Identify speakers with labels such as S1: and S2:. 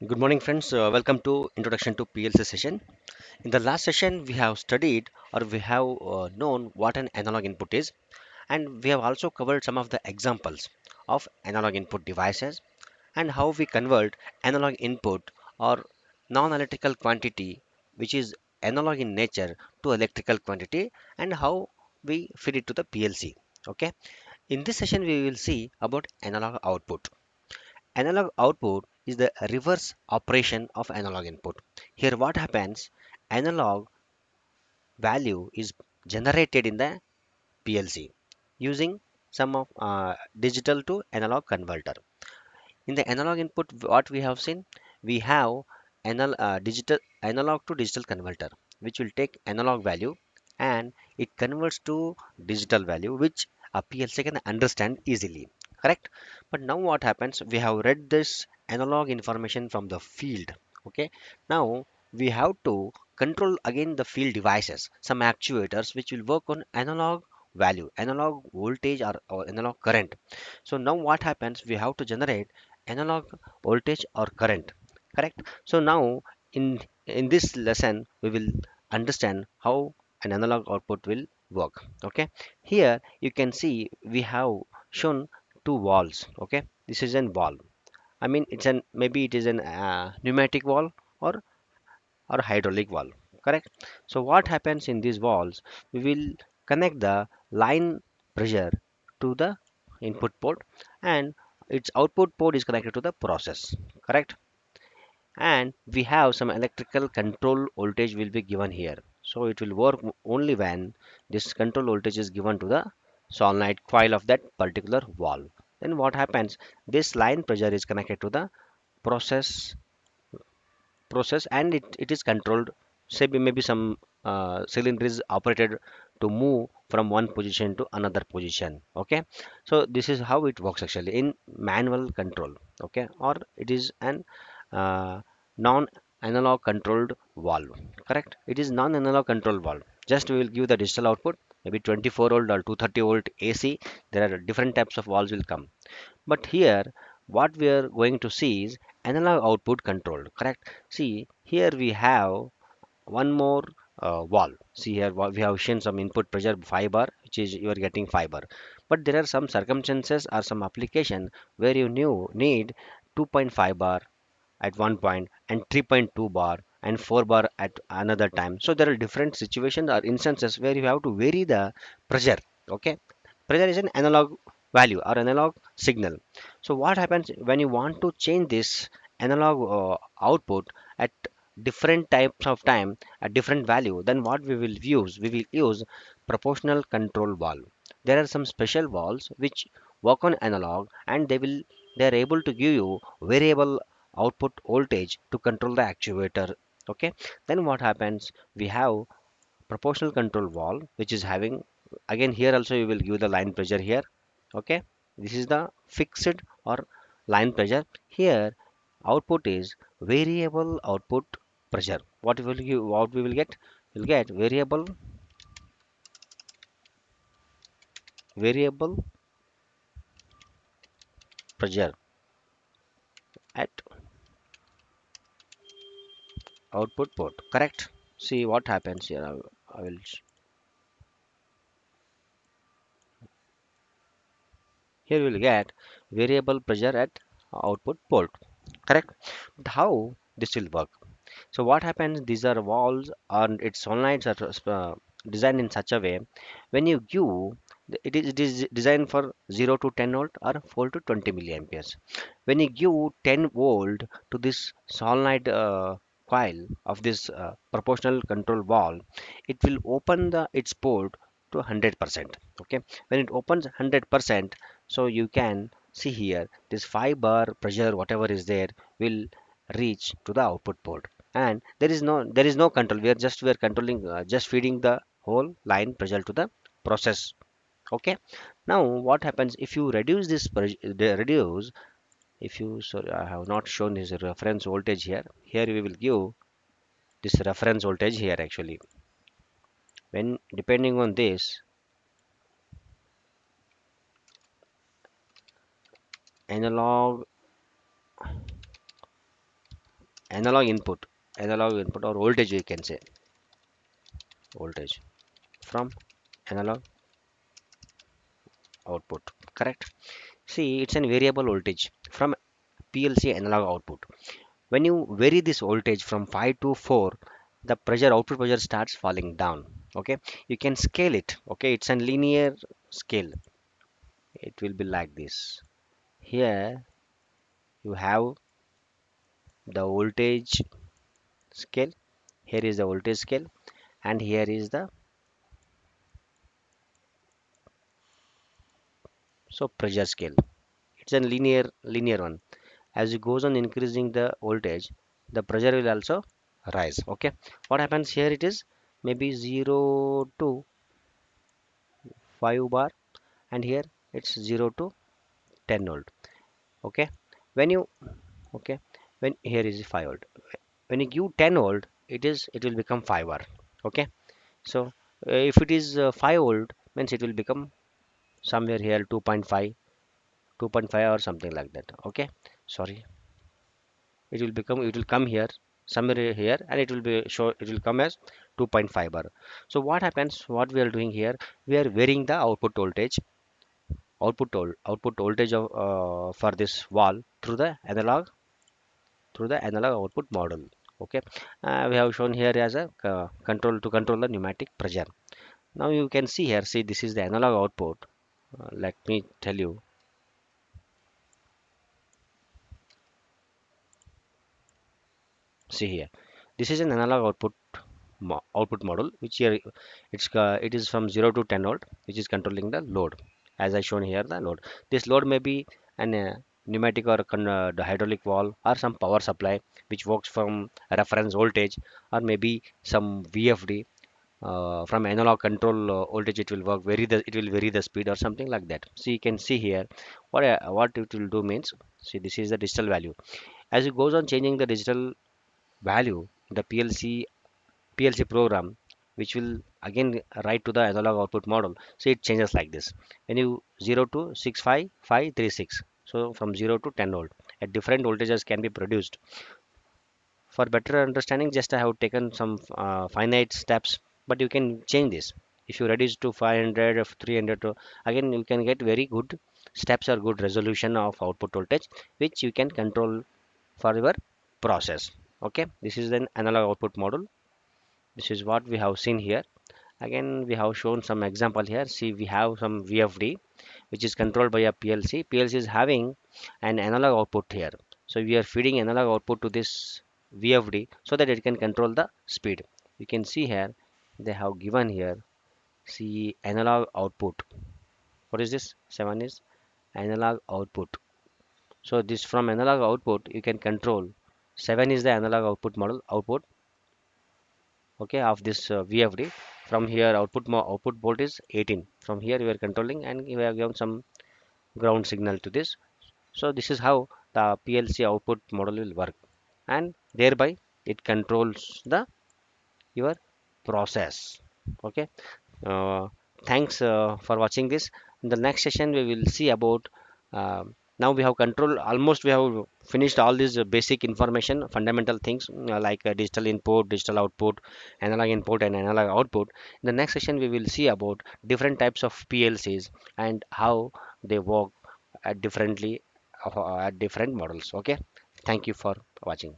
S1: Good morning, friends. Welcome to Introduction to PLC session. In the last session, we have studied or we have known what an analog input is, and we have also covered some of the examples of analog input devices and how we convert analog input or non-electrical quantity, which is analog in nature, to electrical quantity, and how we feed it to the PLC. Okay. In this session, we will see about analog output. Analog output is the reverse operation of analog input. Here, what happens? Analog value is generated in the PLC using some of digital to analog converter. In the analog input, what we have seen, we have digital analog to digital converter, which will take analog value and it converts to digital value, which a PLC can understand easily. Correct? But now what happens? We have read this analog information from the field. Okay. Now we have to control again the field devices, some actuators which will work on analog value, analog voltage or analog current. So now what happens? We have to generate analog voltage or current. Correct. So now in this lesson we will understand how an analog output will work. Okay. Here you can see we have shown two walls. Okay, this is an wall. I mean, it's an maybe it is an pneumatic wall or hydraulic valve. Correct. So what happens in these valves? We will connect the line pressure to the input port, and its output port is connected to the process. Correct. And we have some electrical control voltage will be given here, so it will work only when this control voltage is given to the solenoid coil of that particular valve. Then what happens? This line pressure is connected to the process and it is controlled. Say maybe some cylinder is operated to move from one position to another position. Okay, so this is how it works actually in manual control. Okay, or it is an non analog controlled valve. Correct, it is non analog control valve. Just we will give the digital output, maybe 24 volt or 230-volt AC. There are different types of valves will come, but here what we are going to see is analog output controlled. Correct. See here we have one more wall. See here we have shown some input pressure 5 bar, which is you are getting 5 bar. But there are some circumstances or some application where you need 2.5 bar at one point and 3.2 bar and 4 bar at another time. So there are different situations or instances where you have to vary the pressure. Okay, pressure is an analog value or analog signal. So what happens when you want to change this analog output at different types of time at different value? Then what we will use proportional control valve. There are some special valves which work on analog, and they are able to give you variable output voltage to control the actuator. Okay, then what happens? We have proportional control valve which is having, again here also you will give the line pressure here. Okay, this is the fixed or line pressure. Here output is variable output pressure. What we will get? We'll get variable pressure at output port. Correct. See what happens here. I will Here we will get variable pressure at output port. Correct. But how this will work? So what happens? These are walls and its solenoids are designed in such a way. When you give, it is designed for 0 to 10 volt or 4 to 20 milliamperes. When you give 10 volt to this solenoid coil of this proportional control valve, it will open the its port to 100%. Okay, when it opens 100%, so you can see here this 5 bar pressure whatever is there will reach to the output port, and there is no control. We are controlling, just feeding the whole line pressure to the process. Okay, now what happens if you reduce reduce if you, sorry, I have not shown this reference voltage here. Here we will give this reference voltage here actually. When depending on this analog analog input, analog input or voltage, you can say voltage from analog output, correct? See, it's a variable voltage from PLC analog output. When you vary this voltage from 5 to 4, the pressure, output pressure starts falling down. Okay, you can scale it. Okay, it's a linear scale. It will be like this. Here you have the voltage scale. Here is the voltage scale, and here is the pressure scale. It's a linear one. As it goes on increasing the voltage, the pressure will also rise. Okay, what happens here? It is maybe 0 to 5 bar, and here it's 0 to 10 volt. Okay, when you okay when here is 5 volt, when you give 10 volt, it will become 5 bar. Okay, so if it is 5 volt, means it will become somewhere here 2.5, 2.5 or something like that. Okay, sorry, it will come here somewhere here, and it will be show, it will come as 2.5 bar. So what happens, what we are doing here, we are varying the output voltage, output voltage of for this wall through the analog output model. Okay, we have shown here as a control to control the pneumatic pressure. Now you can see here, see, this is the analog output. Let me tell you, see here, this is an analog output model, which here it is from 0 to 10 volt, which is controlling the load. As I shown here, the load, this load may be an pneumatic or the hydraulic valve or some power supply which works from reference voltage, or maybe some VFD. From analog control voltage, it will work vary the, it will vary the speed or something like that. So you can see here what it will do means, see, this is the digital value. As it goes on changing the digital value, the PLC program, which will again write to the analog output model. So it changes like this. When you 0 to 65536, so from 0 to 10 volt, at different voltages can be produced. For better understanding, just I have taken some finite steps, but you can change this. If you reduce to 500 or 300, again you can get very good steps or good resolution of output voltage, which you can control for your process. Okay, this is an analog output model. This is what we have seen here. Again, we have shown some example here. See, we have some VFD which is controlled by a PLC. PLC is having an analog output here. So we are feeding analog output to this VFD so that it can control the speed. You can see here they have given here. See, analog output. What is this? 7 is analog output. So this, from analog output you can control. 7 is the analog output model output, okay, of this VFD. From here output volt is 18. From here we are controlling, and we have given some ground signal to this. So this is how the PLC output model will work, and thereby it controls the your process. Okay, uh, thanks for watching this. In the next session, we will see about. Now we have control. Almost we have finished all these basic information, fundamental things like digital input, digital output, analog input, and analog output. In the next session, we will see about different types of PLCs and how they work at differently at different models. Okay. Thank you for watching.